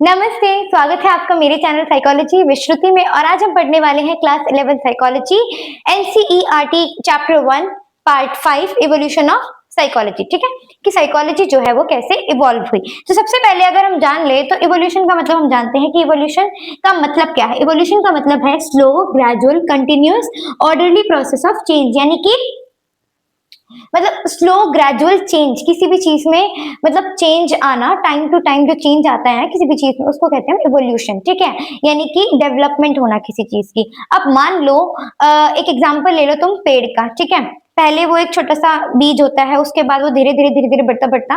नमस्ते, स्वागत है आपका मेरे चैनल साइकोलॉजी विश्रुति में। और आज हम पढ़ने वाले हैं class 11 psychology NCERT chapter 1 part 5 evolution of psychology. ठीक है कि साइकोलॉजी जो है वो कैसे इवॉल्व हुई। तो सबसे पहले अगर हम जान ले तो इवोल्यूशन का मतलब हम जानते हैं कि इवोल्यूशन का मतलब क्या है। इवोल्यूशन का मतलब है slow, gradual, continuous, orderly process of change, यानी कि मतलब स्लो ग्रेजुअल चेंज, किसी भी चीज में मतलब चेंज आना, टाइम टू टाइम जो चेंज आता है किसी भी चीज में उसको कहते हैं इवोल्यूशन। ठीक है, यानी कि डेवलपमेंट होना किसी चीज की। अब मान लो एक एग्जांपल ले लो तुम पेड़ का। ठीक है, पहले वो एक छोटा सा बीज होता है, उसके बाद वो धीरे धीरे बढ़ता बढ़ता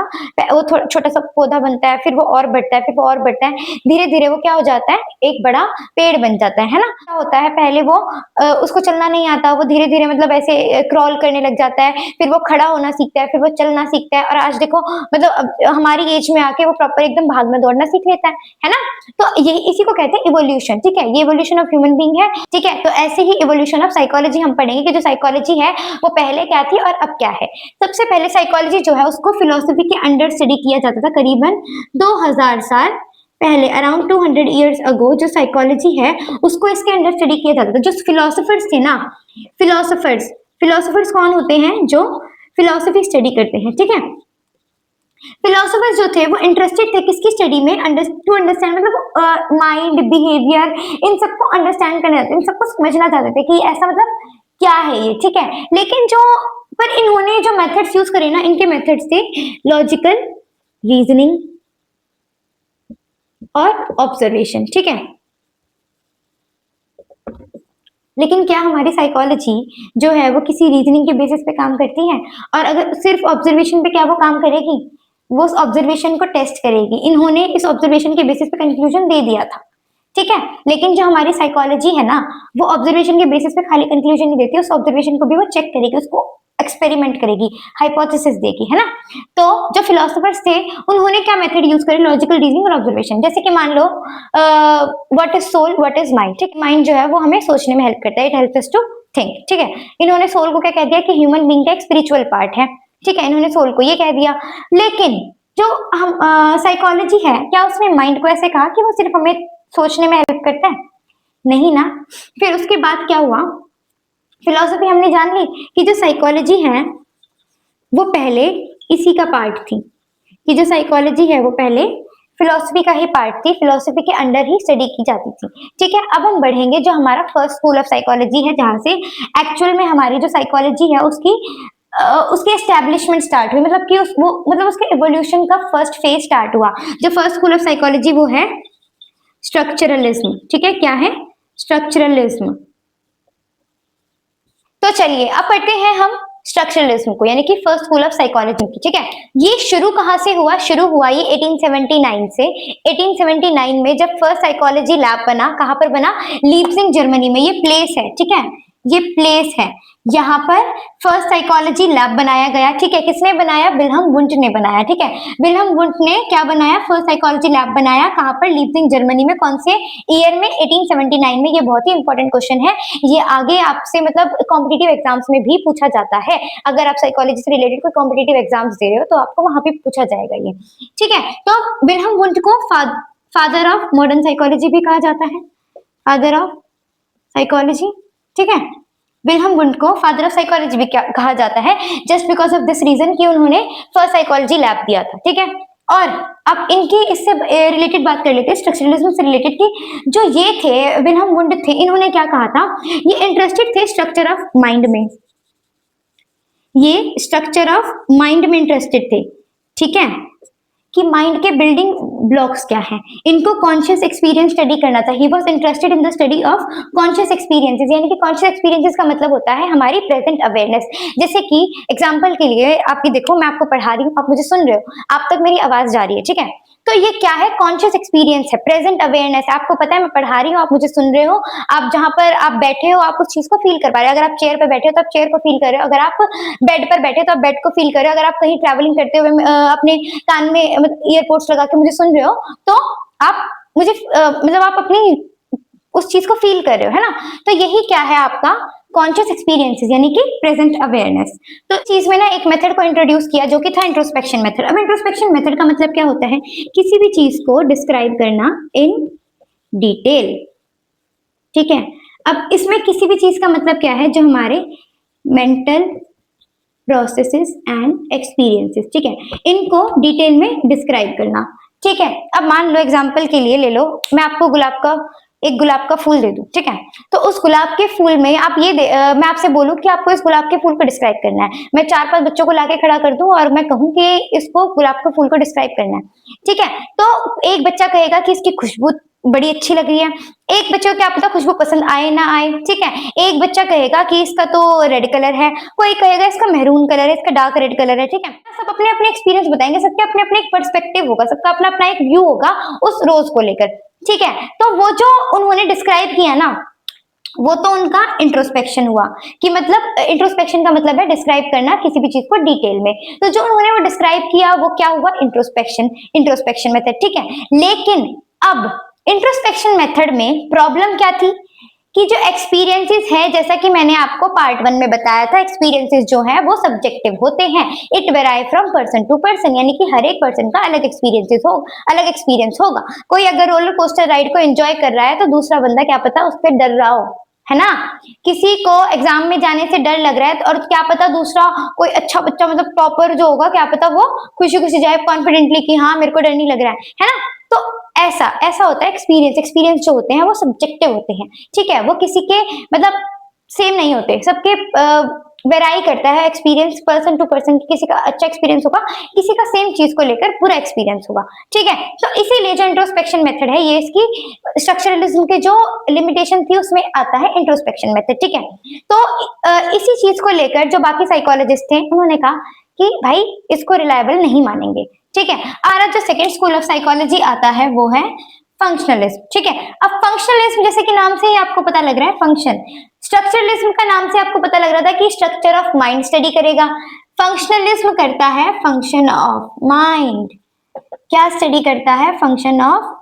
वो छोटा सा पौधा बनता है, फिर वो और बढ़ता है, फिर वो और बढ़ता है, धीरे धीरे वो क्या हो जाता है, एक बड़ा पेड़ बन जाता है ना। क्या होता है, पहले वो उसको चलना नहीं आता, वो धीरे धीरे मतलब ऐसे क्रॉल करने लग जाता है, फिर वो खड़ा होना सीखता है, फिर वो चलना सीखता है, और आज देखो मतलब हमारी एज में आके वो प्रॉपर एकदम भागना दौड़ना सीख लेता है ना। तो ये इसी को कहते हैं इवोल्यूशन। ठीक है, ये इवोल्यूशन ऑफ ह्यूमन बीइंग है। ठीक है, तो ऐसे ही इवोल्यूशन ऑफ साइकोलॉजी हम पढ़ेंगे कि जो साइकोलॉजी है वो पहले क्या थी और अब क्या है। सबसे पहले साइकोलॉजी जो है उसको फिलोसफी के अंडर स्टडी किया जाता था करीबन 2000 साल पहले, अराउंड 200 ईयर्स अगो। जो साइकोलॉजी है उसको इसके अंडर स्टडी किया जाता था। जो फिलोसफर्स थे ना, फिलोसफर्स फिलोसफर्स कौन होते हैं, जो फिलोसफी स्टडी करते हैं। ठीक है, फिलोसफर्स जो थे वो इंटरेस्टेड थे किसकी स्टडी में, टू अंडरस्टैंड, मतलब माइंड, बिहेवियर, इन सबको अंडरस्टैंड करना चाहते थे, इन सबको समझना चाहते थे कि ऐसा मतलब क्या है ये। ठीक है, लेकिन जो पर इन्होंने जो मेथड्स यूज करे ना, इनके मेथड्स थे लॉजिकल रीजनिंग और ऑब्जर्वेशन। ठीक है, लेकिन क्या हमारी साइकोलॉजी जो है वो किसी रीजनिंग के बेसिस पे काम करती है? और अगर सिर्फ ऑब्जर्वेशन पे क्या वो काम करेगी? वो उस ऑब्जर्वेशन को टेस्ट करेगी। इन्होंने इस ऑब्जर्वेशन के बेसिस पे कंक्लूजन दे दिया था। ठीक है, लेकिन जो हमारी साइकोलॉजी है ना, वो ऑब्जर्वेशन के बेसिस पे खाली कंक्लूजन नहीं देती, उस ऑब्जर्वेशन को भी वो चेक करेगी, उसको एक्सपेरिमेंट करेगी, हाइपोथेसिस देगी, है ना। तो जो फिलोसफर्स थे उन्होंने क्या मेथड यूज करे, लॉजिकल रीजनिंग और ऑब्जर्वेशन। जैसे कि मान लो what is soul, what is mind. ठीक, माइंड जो है वो हमें सोचने में हेल्प करता है, it helps us to think. ठीक है, इन्होंने सोल को क्या कह दिया कि ह्यूमन बीइंग का एक स्पिरिचुअल पार्ट है। ठीक है, इन्होंने सोल को ये कह दिया। लेकिन जो हम साइकोलॉजी है, क्या उसने माइंड को ऐसे कहा कि वो सिर्फ हमें सोचने में हेल्प करता है? नहीं ना। फिर उसके बाद क्या हुआ, फिलोसफी हमने जान ली कि जो साइकोलॉजी है वो पहले इसी का पार्ट थी, कि जो साइकोलॉजी है वो पहले फिलोसफी का ही पार्ट थी, फिलोसफी के अंडर ही स्टडी की जाती थी। ठीक है, अब हम बढ़ेंगे जो हमारा फर्स्ट स्कूल ऑफ साइकोलॉजी है, जहां से एक्चुअल में हमारी जो साइकोलॉजी है उसकी उसकी एस्टेब्लिशमेंट स्टार्ट हुई, मतलब कि वो मतलब उसके इवोल्यूशन का फर्स्ट फेज स्टार्ट हुआ। जो फर्स्ट स्कूल ऑफ साइकोलॉजी वो है स्ट्रक्चरलिज्म। ठीक है, क्या है? स्ट्रक्चरलिज्म। तो चलिए अब पढ़ते हैं हम स्ट्रक्चरलिज्म को, यानी कि फर्स्ट स्कूल ऑफ साइकोलॉजी की। ठीक है, ये शुरू कहां से हुआ? शुरू हुआ ये 1879 से। 1879 में जब फर्स्ट साइकोलॉजी लैब बना, कहां पर बना? लीप्जिग जर्मनी में। ये प्लेस है। ठीक है, ये प्लेस है, यहाँ पर फर्स्ट साइकोलॉजी लैब बनाया गया। ठीक है, किसने बनाया? विल्हम वुंट ने बनाया। ठीक है, विल्हम वुंट ने क्या बनाया? फर्स्ट साइकोलॉजी लैब बनाया। कहां पर? लीप्जिग जर्मनी में। कौन से ईयर में? 1879 में। ये बहुत ही इंपॉर्टेंट क्वेश्चन है, ये आगे आपसे मतलब कॉम्पिटिटिव एग्जाम्स में भी पूछा जाता है। अगर आप साइकोलॉजी से रिलेटेड कोई कॉम्पिटिटिव एग्जाम्स दे रहे हो तो आपको वहां पे पूछा जाएगा ये। ठीक है, तो विल्हम वुंट को फादर ऑफ मॉडर्न साइकोलॉजी भी कहा जाता है, फादर ऑफ साइकोलॉजी। ठीक है, विल्हम वुंट को फादर ऑफ साइकोलॉजी भी कहा जाता है, just because of this reason कि उन्होंने फर्स्ट साइकोलॉजी लैब दिया था। ठीक है, और अब इनकी इससे रिलेटेड बात कर लेते हैं, स्ट्रक्चरलिज्म से रिलेटेड, की जो ये थे विल्हम वुंट थे, इन्होंने क्या कहा था? ये इंटरेस्टेड थे स्ट्रक्चर ऑफ माइंड में, ये स्ट्रक्चर ऑफ माइंड में इंटरेस्टेड थे। ठीक है, कि माइंड के बिल्डिंग ब्लॉक्स क्या हैं, इनको कॉन्शियस एक्सपीरियंस स्टडी करना था। He was interested in the study of conscious experiences, यानी कि कॉन्शियस एक्सपीरियंसेस का मतलब होता है हमारी प्रेजेंट अवेयरनेस। जैसे कि एग्जांपल के लिए आपकी देखो, मैं आपको पढ़ा रही हूँ, आप मुझे सुन रहे हो, आप तक मेरी आवाज जा रही है। ठीक है, तो ये क्या है? कॉन्शियस एक्सपीरियंस है, प्रेजेंट अवेयरनेस है। आपको पता है मैं पढ़ा रही हूँ, आप मुझे सुन रहे हो, आप जहां पर आप बैठे हो आप उस चीज को फील कर पा रहे हो। अगर आप चेयर पर बैठे हो तो आप चेयर को फील कर रहे हो, अगर आप बेड पर बैठे हो तो आप बेड को फील कर रहे हो, अगर आप कहीं ट्रैवलिंग करते हुए अपने कान में ईयरपोड्स लगा के मुझे सुन रहे हो तो आप मुझे मतलब आप अपनी उस चीज को फील कर रहे हो, है ना। तो यही क्या है आपका कॉन्शियस एक्सपीरियंसेस यानी कि प्रेजेंट अवेयरनेस। तो चीज में ना एक मेथड को इंट्रोड्यूस किया जो कि था इंट्रोस्पेक्शन मेथड। अब इंट्रोस्पेक्शन मेथड का मतलब क्या होता है, किसी भी चीज को डिस्क्राइब करना इन डिटेल, ठीक है। अब इसमें किसी भी चीज का मतलब क्या है, जो हमारे मेंटल प्रोसेसेस एंड एक्सपीरियंसेस, ठीक है, इनको डिटेल में डिस्क्राइब करना, ठीक है। अब मान लो एग्जांपल के लिए ले लो, मैं आपको एक गुलाब का फूल दे दूं, ठीक है। तो उस गुलाब के फूल में आप मैं आपसे बोलूं कि आपको इस गुलाब के फूल को डिस्क्राइब करना है, मैं 4-5 बच्चों को लाके खड़ा कर दूं और मैं कहूं कि इसको गुलाब के फूल को डिस्क्राइब करना है, ठीक है। तो एक बच्चा कहेगा कि इसकी खुशबू बड़ी अच्छी लग रही है, एक बच्चे को क्या पता खुशबू पसंद आए ना आए, ठीक है। एक बच्चा कहेगा कि इसका तो रेड कलर है, कोई कहेगा इसका मेहरून कलर है, इसका डार्क रेड कलर है, ठीक है। सब अपने अपने एक्सपीरियंस बताएंगे, सबके अपने अपने एक पर्सपेक्टिव होगा, सबका अपना अपना एक व्यू होगा उस रोज को लेकर, ठीक है। तो वो जो उन्होंने डिस्क्राइब किया ना, वो तो उनका इंट्रोस्पेक्शन हुआ, कि मतलब इंट्रोस्पेक्शन का मतलब है डिस्क्राइब करना किसी भी चीज को डिटेल में। तो जो उन्होंने वो डिस्क्राइब किया वो क्या हुआ, इंट्रोस्पेक्शन मेथड, ठीक है। लेकिन अब इंट्रोस्पेक्शन मेथड में प्रॉब्लम क्या थी कि जो एक्सपीरियंसेस है, जैसा कि मैंने आपको पार्ट 1 में बताया था, एक्सपीरियंसेस जो है वो सब्जेक्टिव होते हैं, it vary from person to person, यानी कि हर एक पर्सन का अलग एक्सपीरियंस होगा। कोई अगर रोलर कोस्टर राइड को एंजॉय कर रहा है तो दूसरा बंदा क्या पता उस पर डर रहा हो, है ना। किसी को एग्जाम में जाने से डर लग रहा है और क्या पता दूसरा कोई अच्छा बच्चा मतलब टॉपर जो होगा, क्या पता वो खुशी खुशी जाए कॉन्फिडेंटली कि हाँ मेरे को डर नहीं लग रहा है ना। तो ऐसा होता है एक्सपीरियंस जो होते हैं वो सब्जेक्टिव होते हैं, ठीक है। वो किसी के मतलब सेम नहीं होते, सबके वेराई करता है एक्सपीरियंस पर्सन टू पर्सन, किसी का अच्छा एक्सपीरियंस होगा, किसी का सेम चीज को लेकर पूरा एक्सपीरियंस होगा, ठीक है। तो इसीलिए जो इंट्रोस्पेक्शन मेथड है ये इसकी स्ट्रक्चरलिज्म के जो लिमिटेशन थी उसमें आता है इंट्रोस्पेक्शन मेथड, ठीक है। तो इसी चीज को लेकर जो बाकी साइकोलॉजिस्ट थे उन्होंने कहा कि भाई इसको रिलायबल नहीं मानेंगे, ठीक है। और जो सेकेंड स्कूल ऑफ साइकोलॉजी आता है वो है फंक्शनलिज्म, ठीक है। अब फंक्शनलिज्म जैसे कि नाम से ही आपको पता लग रहा है फंक्शन, स्ट्रक्चरलिज्म का नाम से आपको पता लग रहा था कि स्ट्रक्चर ऑफ माइंड स्टडी करेगा, फंक्शनलिज्म करता है फंक्शन ऑफ माइंड। क्या स्टडी करता है, फंक्शन ऑफ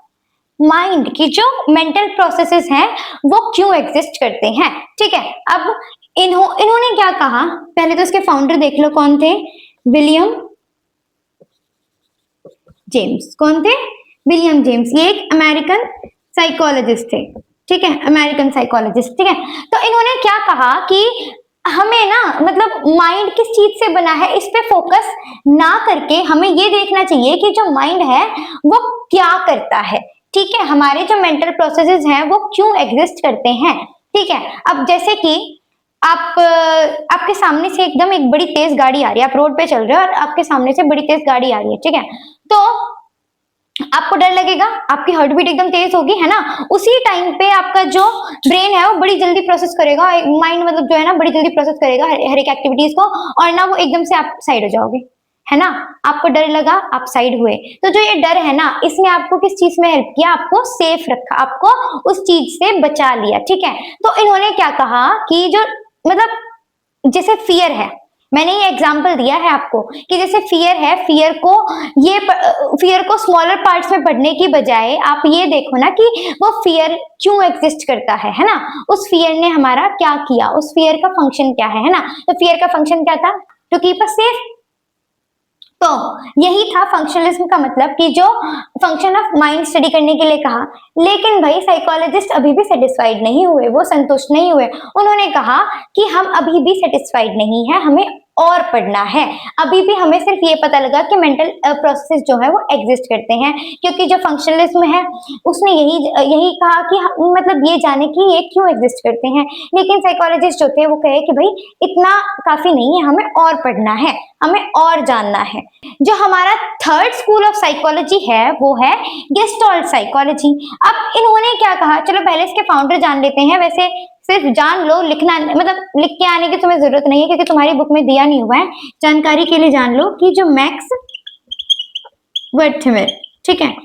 माइंड की जो मेंटल प्रोसेसेस हैं वो क्यों एग्जिस्ट करते हैं, ठीक है। अब इन्होंने क्या कहा, पहले तो इसके फाउंडर देख लो कौन थे, विलियम जेम्स। कौन थे, विलियम जेम्स, ये एक अमेरिकन साइकोलॉजिस्ट थे, ठीक है, अमेरिकन साइकोलॉजिस्ट, ठीक है। तो इन्होंने क्या कहा कि हमें ना मतलब माइंड किस चीज से बना है इस पे फोकस ना करके हमें ये देखना चाहिए कि जो माइंड है वो क्या करता है, ठीक है। हमारे जो मेंटल प्रोसेसेस हैं वो क्यों एग्जिस्ट करते हैं, ठीक है। अब जैसे कि आपके सामने से एकदम एक बड़ी तेज गाड़ी आ रही है, आप रोड पे चल रहे हो और आपके सामने से बड़ी तेज गाड़ी आ रही है, ठीक है। तो आपको डर लगेगा, आपकी हार्ट बीट एकदम तेज होगी, है ना। उसी टाइम पे आपका जो ब्रेन है वो बड़ी जल्दी प्रोसेस करेगा, माइंड मतलब जो है ना बड़ी जल्दी प्रोसेस करेगा हर एक एक्टिविटीज को, और ना वो एकदम से आप साइड हो जाओगे, है ना। आपको डर लगा, आप साइड हुए, तो जो ये डर है ना इसने आपको किस चीज में हेल्प किया, आपको सेफ रखा, आपको उस चीज से बचा लिया, ठीक है। तो इन्होंने क्या कहा कि जो मतलब जैसे फियर है, मैंने ये एग्जांपल दिया है आपको कि जैसे फियर है, फियर को स्मॉलर पार्ट्स में पढ़ने की बजाय आप ये देखो ना कि वो फियर क्यों एग्जिस्ट करता है ना। उस फियर ने हमारा क्या किया, उस फियर का फंक्शन क्या है ना। तो फियर का फंक्शन क्या था, टू कीप अस सेफ। तो यही था फंक्शनलिज्म का मतलब कि जो फंक्शन ऑफ माइंड स्टडी करने के लिए कहा। लेकिन भाई साइकोलॉजिस्ट अभी भी सेटिस्फाइड नहीं हुए, वो संतुष्ट नहीं हुए। उन्होंने कहा कि हम अभी भी सेटिस्फाइड नहीं है, हमें और पढ़ना है। अभी भी हमें सिर्फ ये पता लगा कि मेंटल प्रोसेस जो है वो एग्जिस्ट करते हैं, क्योंकि जो फंक्शनलिज्म है उसने यही कहा कि मतलब ये जाने कि ये क्यों एग्जिस्ट करते हैं। लेकिन साइकोलॉजिस्ट जो थे वो कहे कि भाई इतना काफी नहीं है, हमें और पढ़ना है, हमें और जानना है। जो हमारा थर्ड स्कूल ऑफ साइकोलॉजी है वो है गेस्टॉल्ट साइकोलॉजी। अब इन्होंने क्या कहा, चलो पहले इसके फाउंडर जान लेते हैं। वैसे सिर्फ जान लो, लिखना मतलब लिख के आने की तुम्हें जरूरत नहीं है क्योंकि तुम्हारी बुक में दिया नहीं हुआ है। जानकारी के लिए जान लो कि जो मैक्स वर्थिमर, ठीक है,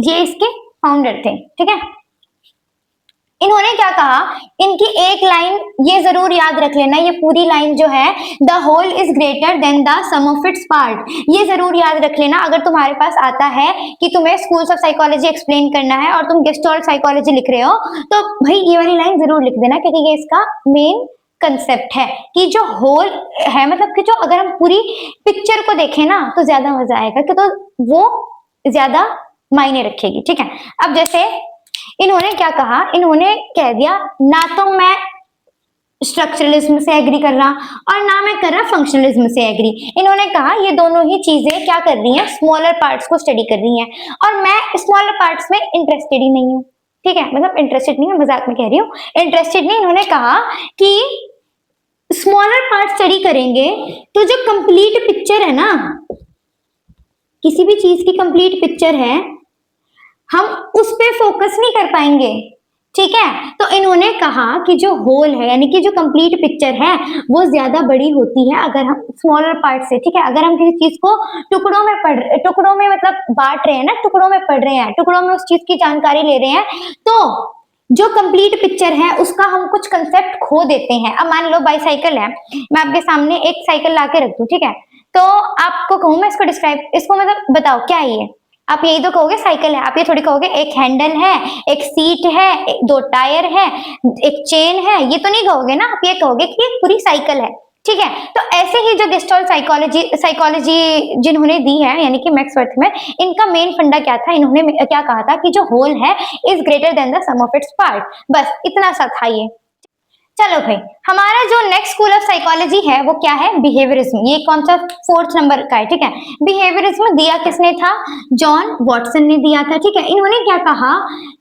ये इसके फाउंडर थे, ठीक है। इन्होंने क्या कहा, इनकी एक लाइन ये जरूर याद रख लेना, ये पूरी लाइन जो है the whole is greater than the sum of its part, ये जरूर याद रख लेना। अगर तुम्हारे पास आता है कि तुम्हें स्कूल्स ऑफ साइकोलॉजी एक्सप्लेन करना है और तुम गेस्टॉल्ट साइकोलॉजी लिख रहे हो तो भाई ये वाली लाइन जरूर लिख देना, क्योंकि ये इसका मेन कंसेप्ट है कि जो होल है, मतलब कि जो अगर हम पूरी पिक्चर को देखें ना तो ज्यादा मजा आएगा, कि तो वो ज्यादा मायने रखेगी। ठीक है, अब जैसे इन्होंने क्या कहा, इन्होंने कह दिया ना तो मैं स्ट्रक्चरलिज्म से एग्री कर रहा और ना मैं कर रहा फंक्शनलिज्म से एग्री। इन्होंने कहा ये दोनों ही चीजें क्या कर रही हैं, स्मॉलर पार्ट्स को स्टडी कर रही हैं, और मैं स्मॉलर पार्ट्स में इंटरेस्टेड ही नहीं हूँ। ठीक है, मतलब इंटरेस्टेड नहीं, मैं मजाक में कह रही हूँ, इंटरेस्टेड नहीं। इन्होंने कहा कि स्मॉलर पार्ट स्टडी करेंगे तो जो कंप्लीट पिक्चर है ना, किसी भी चीज की कंप्लीट पिक्चर है, हम उस पे फोकस नहीं कर पाएंगे। ठीक है, तो इन्होंने कहा कि जो होल है यानी कि जो कंप्लीट पिक्चर है वो ज्यादा बड़ी होती है अगर हम स्मॉलर पार्ट से, ठीक है, अगर हम किसी चीज को टुकड़ों में मतलब बांट रहे हैं ना, टुकड़ों में पढ़ रहे हैं, टुकड़ों में उस चीज की जानकारी ले रहे हैं, तो जो कंप्लीट पिक्चर है उसका हम कुछ कंसेप्ट खो देते हैं। अब मान लो बाईसाइकिल है, मैं आपके सामने एक साइकिल ला के रख दूं, ठीक है, तो आपको कहूं मैं इसको डिस्क्राइब, इसको मतलब बताओ क्या है ये, आप यही तो कहोगे साइकिल है, आप ये थोड़ी कहोगे एक हैंडल है, एक सीट है, दो टायर है, एक चेन है, ये तो नहीं कहोगे ना, आप ये कहोगे कि एक पूरी साइकिल है। ठीक है, तो ऐसे ही जो गेस्टोल साइकोलॉजी जिन्होंने दी है यानी कि मैक्सवर्थ में, इनका मेन फंडा क्या था, इन्होंने क्या कहा था कि जो होल है is greater than the sum of its part, बस इतना सा था ये। चलो भाई, हमारा जो नेक्स्ट स्कूल ऑफ साइकोलॉजी है वो क्या है, बिहेवियरिज्म। ये कौन सा, 4th नंबर का है। ठीक है, बिहेवियरिज्म दिया किसने था, जॉन वॉटसन ने दिया था। ठीक है, इन्होंने क्या कहा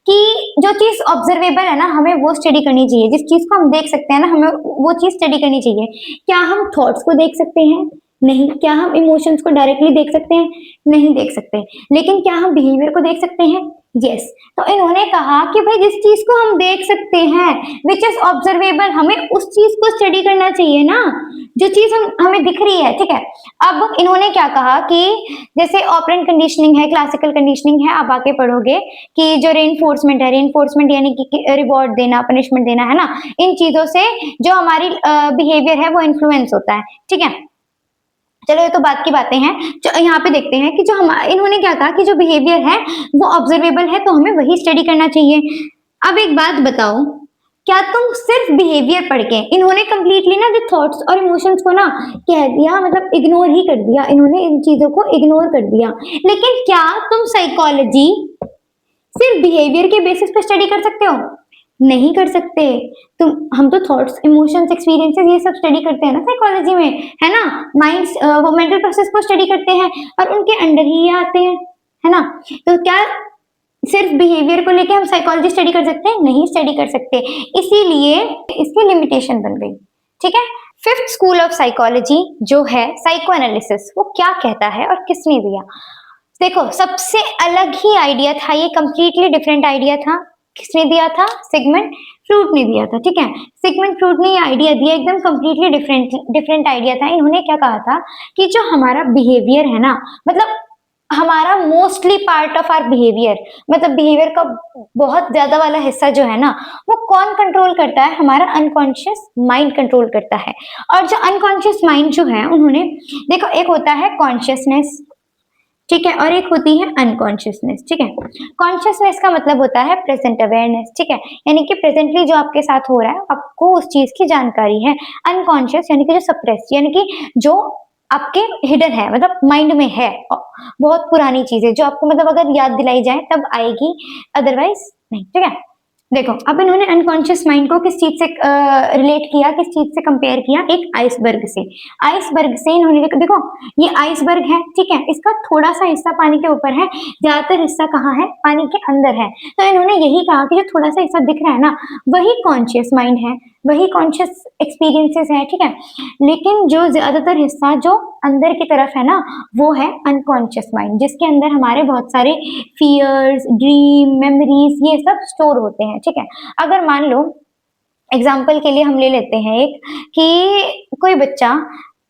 कि जो चीज ऑब्जर्वेबल है ना हमें वो स्टडी करनी चाहिए, जिस चीज को हम देख सकते हैं ना हमें वो चीज स्टडी करनी चाहिए। क्या हम थॉट्स को देख सकते हैं, नहीं। क्या हम इमोशंस को डायरेक्टली देख सकते हैं, नहीं देख सकते। लेकिन क्या हम बिहेवियर को देख सकते हैं, यस। तो इन्होंने कहा कि भाई जिस चीज को हम देख सकते हैं, विच इज ऑब्जर्वेबल, हमें उस चीज को स्टडी करना चाहिए ना, जो चीज हमें दिख रही है। ठीक है, अब इन्होंने क्या कहा कि जैसे ऑपरेंट कंडीशनिंग है, क्लासिकल कंडीशनिंग है, आप आके पढ़ोगे कि जो रेनफोर्समेंट है, रेनफोर्समेंट यानी कि रिवॉर्ड देना, पनिशमेंट देना, है ना, इन चीजों से जो हमारी बिहेवियर है वो इन्फ्लुएंस होता है। ठीक है, चलो ये तो बात की बातें हैं। जो यहाँ पे देखते हैं कि जो हम, इन्होंने क्या कहा कि जो बिहेवियर है वो ऑब्जर्वेबल है तो हमें वही स्टडी करना चाहिए। अब एक बात बताओ, क्या तुम सिर्फ बिहेवियर पढ़ के, इन्होंने कंप्लीटली ना जो थॉट्स और इमोशंस को ना कह दिया, मतलब इग्नोर ही कर दिया, इन्होंने इन चीजों को इग्नोर कर दिया, लेकिन क्या तुम साइकोलॉजी सिर्फ बिहेवियर के बेसिस पे स्टडी कर सकते हो, नहीं कर सकते। तुम, हम तो थॉट्स, इमोशंस, एक्सपीरियंसेस ये सब स्टडी करते हैं ना साइकोलॉजी में, है ना, माइंड्स, वो मेंटल प्रोसेस को स्टडी करते हैं और उनके अंडर ही ये आते हैं, है ना। तो क्या सिर्फ बिहेवियर को लेके हम साइकोलॉजी स्टडी कर सकते हैं, नहीं स्टडी कर सकते, इसीलिए इसकी लिमिटेशन बन गई। ठीक है, 5th स्कूल ऑफ साइकोलॉजी जो है साइको एनालिसिस, वो क्या कहता है और किसने दिया। देखो, सबसे अलग ही आइडिया था ये, कंप्लीटली डिफरेंट आइडिया था। किसने दिया था, सिगमंड फ्रूड ने दिया था। ठीक है, सिगमंड फ्रूड ने ये आइडिया दिया, एकदम कंप्लीटली डिफरेंट आइडिया था। इन्होंने क्या कहा था कि जो हमारा बिहेवियर है ना, मतलब हमारा mostly part of are behaviour, मतलब बिहेवियर का बहुत ज्यादा वाला हिस्सा जो है ना, वो कौन कंट्रोल करता है, हमारा अनकॉन्शियस माइंड कंट्रोल करता है। और जो अनकॉन्शियस माइंड जो है, उन्होंने देखो, एक होता है कॉन्शियसनेस, ठीक है, और एक होती है अनकॉन्शियसनेस। ठीक है, कॉन्शियसनेस का मतलब होता है प्रेजेंट अवेयरनेस। ठीक है, यानी कि प्रेजेंटली जो आपके साथ हो रहा है आपको उस चीज की जानकारी है। अनकॉन्शियस यानी कि जो सप्रेस, यानी कि जो आपके हिडन है, मतलब माइंड में है, बहुत पुरानी चीज है जो आपको मतलब अगर याद दिलाई जाए तब आएगी, अदरवाइज नहीं। ठीक है, देखो, अब इन्होंने अनकॉन्शियस माइंड को किस चीज से रिलेट किया, किस चीज से कंपेयर किया, एक आइसबर्ग से। आइसबर्ग से इन्होंने देखो, ये आइसबर्ग है, ठीक है, इसका थोड़ा सा हिस्सा पानी के ऊपर है, ज्यादातर हिस्सा कहाँ है, पानी के अंदर है। तो इन्होंने यही कहा कि जो थोड़ा सा हिस्सा दिख रहा है ना, वही कॉन्शियस माइंड है, वही कॉन्शियस एक्सपीरियंसेस है। ठीक है, लेकिन जो ज्यादातर हिस्सा जो अंदर की तरफ है ना, वो है अनकॉन्शियस माइंड, जिसके अंदर हमारे बहुत सारे फियर्स, ड्रीम, मेमोरीज, ये सब स्टोर होते हैं। ठीक है, अगर मान लो एग्जाम्पल के लिए हम ले लेते हैं एक, कि कोई बच्चा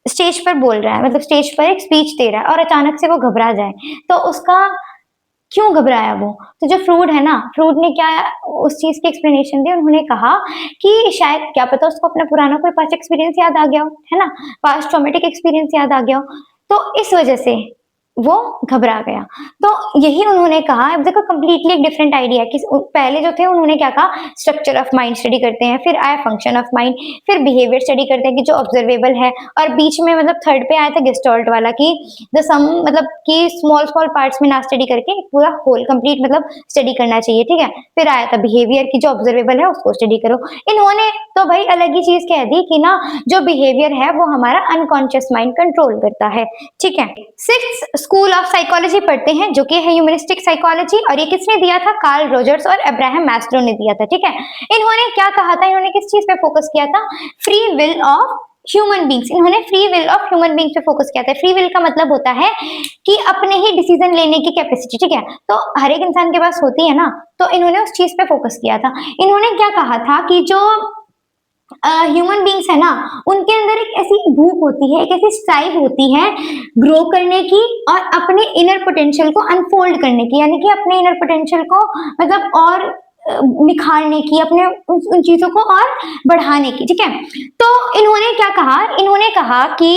स्टेज पर बोल रहा है, मतलब स्टेज पर एक स्पीच दे रहा है और अचानक से वो घबरा जाए, तो उसका क्यों घबराया वो, तो जो फ्रूड है ना, फ्रूड ने क्या उस चीज की एक्सप्लेनेशन दी, उन्होंने कहा कि शायद क्या पता उसको अपना पुराना कोई पास्ट एक्सपीरियंस याद आ गया हो, है ना, पास्ट ट्रॉमेटिक एक्सपीरियंस याद आ गया हो, तो इस वजह से वो घबरा गया। तो यही उन्होंने कहा, अब देखो कंप्लीटली एक डिफरेंट आइडिया है कि पहले जो थे उन्होंने क्या कहा, स्ट्रक्चर ऑफ माइंड स्टडी करते हैं, फिर आया फंक्शन ऑफ माइंड, फिर बिहेवियर स्टडी करते हैं कि जो ऑब्जर्वेबल है, और बीच में मतलब थर्ड पे आया था गेस्टॉल्ट वाला कि द सम, मतलब कि स्मॉल स्मॉल पार्ट्स में ना स्टडी करके पूरा होल कंप्लीट मतलब स्टडी करना चाहिए, ठीक है। फिर आया था बिहेवियर की जो ऑब्जर्वेबल है उसको स्टडी करो। इन्होंने तो भाई अलग ही चीज कह दी कि ना जो बिहेवियर है वो हमारा अनकॉन्शियस माइंड कंट्रोल करता है, ठीक है। सिक्स्थ स्कूल ऑफ साइकोलॉजी पढ़ते हैं जो कि है ह्यूमनिस्टिक साइकोलॉजी, और ये किसने दिया था, कार्ल रोजर्स और अब्राहम मैस्लो ने दिया था, ठीक है। इन्होंने क्या कहा था, इन्होंने किस चीज पे फोकस किया था, free will of human beings. इन्होंने free will of human beings पे फोकस किया था। फ्री विल का मतलब होता है कि अपने ही डिसीजन लेने की कैपेसिटी, ठीक है। तो हर एक इंसान के पास होती है ना, तो इन्होंने उस चीज पे फोकस किया था। इन्होंने क्या कहा था कि जो ह्यूमन बींग्स है ना, उनके अंदर एक ऐसी भूख होती है, एक ऐसी स्ट्राइव होती है ग्रो करने की और अपने इनर पोटेंशियल को अनफोल्ड करने की, यानी कि अपने इनर पोटेंशियल को मतलब और निखारने की, अपने उन चीजों को और बढ़ाने की, ठीक है। तो इन्होंने क्या कहा, इन्होंने कहा कि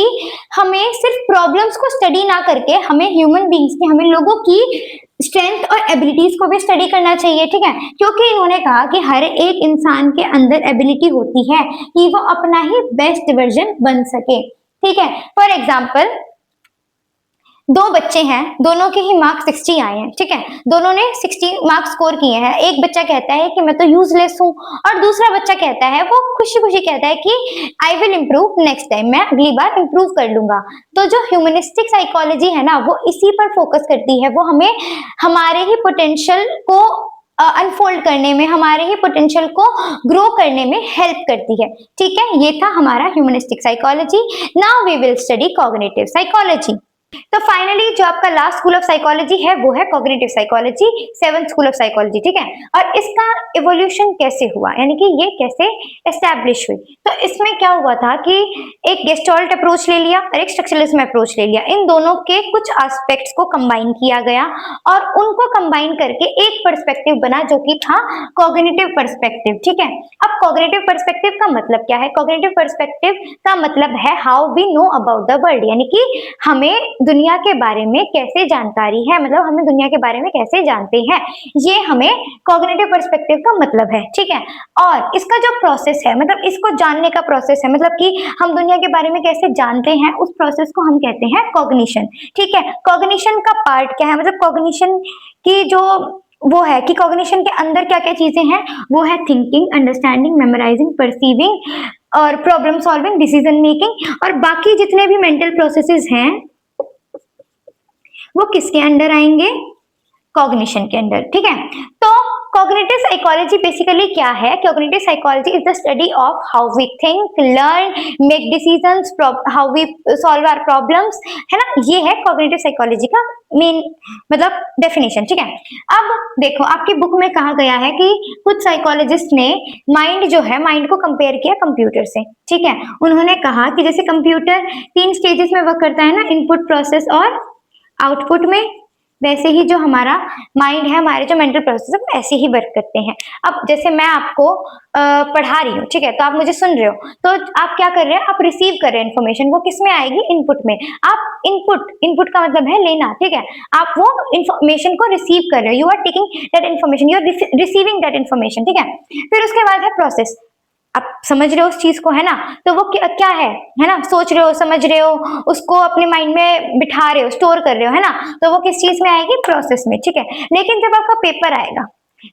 हमें सिर्फ प्रॉब्लम्स को स्टडी ना करके हमें ह्यूमन बींग्स की, हमें लोगों की स्ट्रेंथ और एबिलिटीज को भी स्टडी करना चाहिए, ठीक है। क्योंकि इन्होंने कहा कि हर एक इंसान के अंदर एबिलिटी होती है कि वो अपना ही बेस्ट वर्जन बन सके, ठीक है। फॉर एग्जाम्पल, दो बच्चे हैं, दोनों के ही मार्क्स 60 आए हैं, ठीक है। दोनों ने 60 मार्क्स स्कोर किए हैं। एक बच्चा कहता है कि मैं तो यूजलेस हूँ, और दूसरा बच्चा कहता है, वो खुशी खुशी कहता है कि I will improve next time, मैं अगली बार इम्प्रूव कर लूंगा। तो जो ह्यूमनिस्टिक साइकोलॉजी है ना, वो इसी पर फोकस करती है, वो हमें हमारे ही पोटेंशियल को अनफोल्ड करने में, हमारे ही पोटेंशियल को ग्रो करने में हेल्प करती है, ठीक है। ये था हमारा humanistic psychology. Now we will study cognitive psychology. तो फाइनली जो आपका लास्ट स्कूल ऑफ साइकोलॉजी है वो है cognitive psychology, seventh school of psychology, ठीक है। और इसका इवोल्यूशन कैसे हुआ, यानी कि ये कैसे एस्टैब्लिश हुई। तो इसमें क्या हुआ था कि एक गेस्टॉल्ट अप्रोच ले लिया और एक स्ट्रक्चरलिज्म अप्रोच ले लिया। इन दोनों के कुछ एस्पेक्ट्स को कंबाइन किया गया और उनको कंबाइन करके एक पर्सपेक्टिव बना जो कि था कॉग्निटिव पर्सपेक्टिव, ठीक है। अब कॉग्निटिव पर्सपेक्टिव का मतलब क्या है, कॉग्निटिव पर्सपेक्टिव का मतलब है how we know about the world, यानी कि हमें दुनिया के बारे में कैसे जानकारी है, मतलब हमें दुनिया के बारे में कैसे जानते हैं, ये हमें कॉग्निटिव पर्सपेक्टिव का मतलब है, ठीक है। और इसका जो प्रोसेस है, मतलब इसको जानने का प्रोसेस है, मतलब कि हम दुनिया के बारे में कैसे जानते हैं, उस प्रोसेस को हम कहते हैं कॉग्निशन, ठीक है। कॉग्निशन का पार्ट क्या है, मतलब कॉग्निशन की जो वो है कि कॉग्निशन के अंदर क्या क्या चीजें हैं, वो है थिंकिंग, अंडरस्टैंडिंग, मेमोराइजिंग, परसीविंग और प्रॉब्लम सॉल्विंग, डिसीजन मेकिंग, और बाकी जितने भी मेंटल प्रोसेसेस हैं वो किसके अंडर आएंगे, कॉग्निशन के अंदर, ठीक है। तो कॉग्निटिव साइकोलॉजी बेसिकली क्या है, cognitive psychology is the study of how we think, learn, make decisions, how we solve our problems, है ना। ये है कॉग्निटिव साइकोलॉजी का मेन मतलब डेफिनेशन, ठीक है। अब देखो आपकी बुक में कहा गया है कि कुछ साइकोलॉजिस्ट ने माइंड जो है, माइंड को कंपेयर किया कंप्यूटर से, ठीक है। उन्होंने कहा कि जैसे कंप्यूटर 3 स्टेजेस में वर्क करता है ना, इनपुट, प्रोसेस और आउटपुट में, वैसे ही जो हमारा माइंड है, हमारे जो मेंटल प्रोसेस है ऐसे ही वर्क करते हैं। अब जैसे मैं आपको पढ़ा रही हूँ, ठीक है, तो आप मुझे सुन रहे हो, तो आप क्या कर रहे हैं, आप रिसीव कर रहे हैं इन्फॉर्मेशन, वो किस में आएगी, इनपुट में। आप इनपुट का मतलब है लेना, ठीक है। आप वो इन्फॉर्मेशन को रिसीव कर रहे हो, you are taking that information, you are receiving that information, ठीक है। फिर उसके बाद है प्रोसेस, आप समझ रहे हो उस चीज को, है ना। तो वो क्या है ना, सोच रहे हो, समझ रहे हो, उसको अपने माइंड में बिठा रहे हो, स्टोर कर रहे हो, है ना। तो वो किस चीज में आएगी, प्रोसेस में, ठीक है। लेकिन जब आपका पेपर आएगा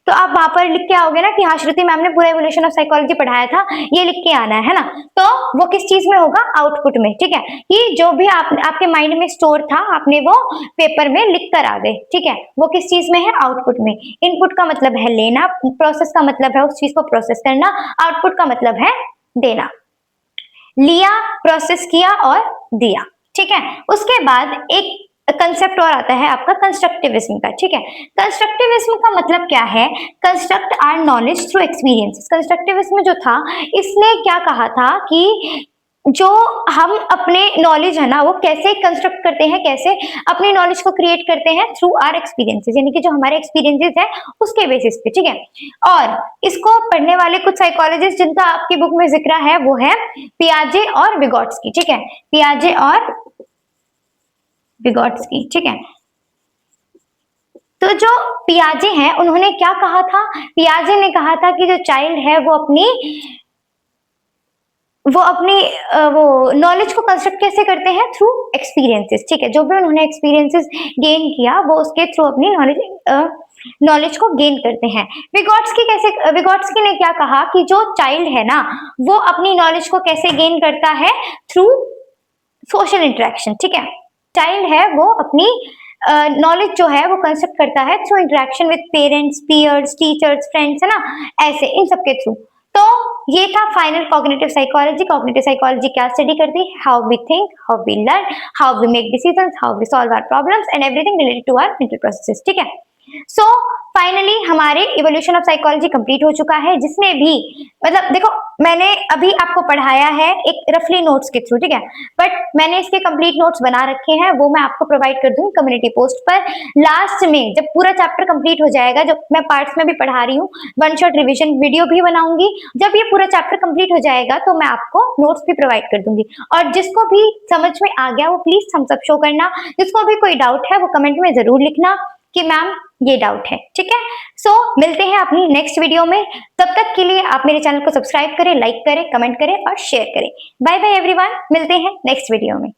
तो आप वहां पर लिख के आओगे ना कि हाँ श्रुति मैम ने पूरा इवोल्यूशन ऑफ साइकोलॉजी पढ़ाया था, ये लिख के आना है ना। तो वो किस चीज में होगा, आउटपुट में, ठीक है। कि जो भी आपके माइंड में स्टोर था, आपने वो पेपर में लिख कर आ गए, ठीक है। वो किस चीज में है, आउटपुट में। इनपुट का मतलब है लेना, प्रोसेस का मतलब है उस चीज को प्रोसेस करना, आउटपुट का मतलब है देना। लिया, प्रोसेस किया और दिया, ठीक है। उसके बाद एक कंसेप्ट और आता है आपका कंस्ट्रक्टिविज्म का, ठीक है। कंस्ट्रक्टिविज्म का मतलब क्या है, construct our knowledge through experiences. Constructivism जो था, इसने क्या कहा था कि जो हम अपने नॉलेज है ना, वो कैसे कंस्ट्रक्ट करते हैं, कैसे अपनी नॉलेज को क्रिएट करते हैं, थ्रू आर एक्सपीरियंसेस, यानी कि जो हमारे एक्सपीरियंसेस है उसके बेसिस पे, ठीक है। और इसको पढ़ने वाले कुछ साइकोलॉजिस्ट जिनका आपकी बुक में जिक्र है वो है पियाजे और विगोट्स्की, ठीक है। पियाजे और विगोट्स्की, ठीक है। तो जो पियाजे हैं उन्होंने क्या कहा था, पियाजे ने कहा था कि जो चाइल्ड है वो अपनी वो नॉलेज को कंस्ट्रक्ट कैसे करते हैं, थ्रू एक्सपीरियंसेस, ठीक है। जो भी उन्होंने एक्सपीरियंसेस गेन किया वो उसके थ्रू अपनी नॉलेज को गेन करते हैं। विगोट्स्की ने क्या कहा कि जो चाइल्ड है ना वो अपनी नॉलेज को कैसे गेन करता है, थ्रू सोशल इंटरेक्शन, ठीक है। चाइल्ड है वो अपनी नॉलेज जो है वो कंस्ट्रक्ट करता है through interaction with parents, peers, teachers, friends, है ना, ऐसे इन सब के थ्रू। तो ये था final cognitive psychology. Cognitive psychology क्या स्टडी करती है, how we think, how we learn, how we make decisions, how we solve our problems and everything related to our mental processes, ठीक है। सो फाइनली हमारे evolution of psychology complete हो चुका है, जिसमें भी मतलब देखो मैंने अभी आपको पढ़ाया है एक रफली नोट्स के थ्रू, ठीक है, बट मैंने इसके कंप्लीट नोट्स बना रखे हैं, वो मैं आपको प्रोवाइड कर दूंगी कम्युनिटी पोस्ट पर। लास्ट में जब पूरा चैप्टर कंप्लीट हो जाएगा, जब मैं पार्ट्स में भी पढ़ा रही हूँ, वन शॉट रिविजन वीडियो भी बनाऊंगी, जब ये पूरा चैप्टर कंप्लीट हो जाएगा तो मैं आपको नोट्स भी प्रोवाइड कर दूंगी। और जिसको भी समझ में आ गया वो प्लीज थम्स अप शो करना, जिसको भी कोई डाउट है वो कमेंट में जरूर लिखना कि मैम ये डाउट है, ठीक है। सो मिलते हैं अपनी नेक्स्ट वीडियो में, तब तक के लिए आप मेरे चैनल को सब्सक्राइब करें, लाइक करें, कमेंट करें और शेयर करें। बाय बाय एवरीवन, मिलते हैं नेक्स्ट वीडियो में।